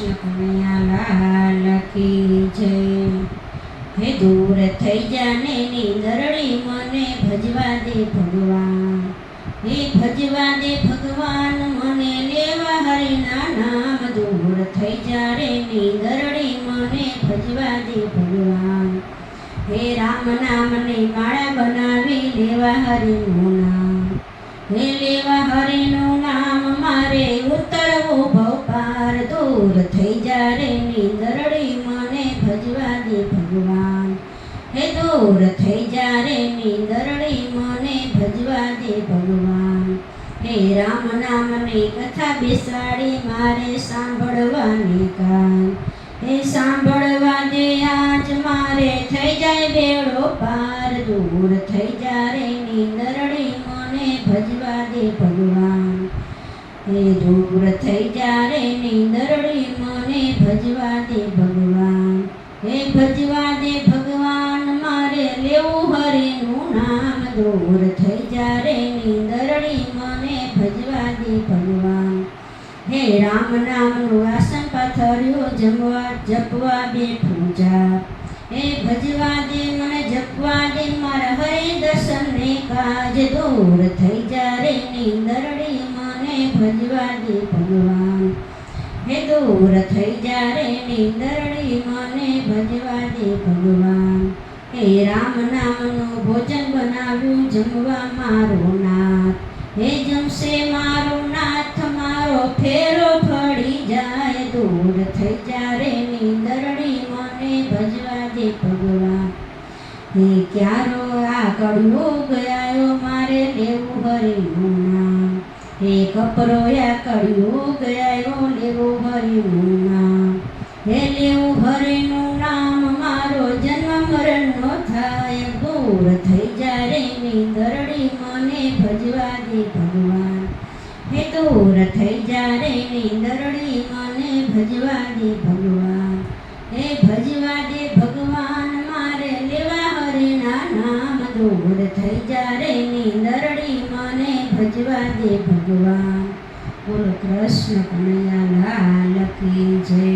કૃષ્ણ કનૈયાલાલ કી જય। હે દૂર થઈ જાને નીંદરડી મને ભજવા દે ભગવાન, હે ભજવા દે ભગવાન મને લેવા હરિના નામ। દૂર થઈ જા રે નીંદરડી મને ભજવા દે ભગવાન, હે રામ નામની માળા બનાવી લેવા હરિનું નામ, હે લેવા હરિનું નામ મારે ઉતરવું ભવપાર। દૂર થઈ જા રે નીંદરડી મને ભજવા દે ભગવાન, હે દૂર થઈ જા રે નીંદરડી મને ભજવા દે ભગવાન। હે રામ નામની કથા બેસાડી મારે સાંભળવાની કાન, હે સાંભળવા દે આજ મારે થઈ જાય બેડો પાર। દૂર થઈ જા રે નીંદરડી મને ભજવા દે ભગવાન, હે દૂર થઈ જા રે નીંદરડી મને ભજવા દે ભગવાન, હે ભજવા દે ભગવાન મારે લેવું હરિનું નામ। દૂર થઈ જા રે નીંદરડી મને ભજવા દે ભગવાન, હે રામ નામનું આસન પાથર્યું જપવા બેઠું જાપ, હે ભજવા દે મને જપવા દે મારા હરે દર્શનને કાજ। દૂર થઈ જા રે નીંદરડી મને ભજવા દે ભગવાન, હે દૂર થઈ જા રે નીંદરડી મને ભજવા દે ભગવાન। હે રામ નામનું ભોજન બનાવ્યું જમવા મારો નાથ, હે જમશે મારો નાથ મારો ફેરો ફળી જાય। દૂર થઈ જા રે નીંદરડી મને ભજવા દે ભગવાન, હે ક્યારો આ કળિયુગ આયો મારે લેવું હરિનું નામ, હે કપરો આ કળિયુગ આયો લેવું હરિનું નામ, હે લેવું હરિનું નામ મારો જન્મ મરણનો થાય। દૂર થઈ જા રે નીંદરડી મને ભજવા દે ભગવાન, હે દૂર થઈ જા રે નીંદરડી મને ભજવા દે ભગવાન, હે ભજવા દે ભગવાન મારે લેવા હરિના નામ। દૂર થઈ જા રે નીંદરડી મને ભજવા દે ભગવાન। બોલો કૃષ્ણ કનૈયાલાલ કી જય।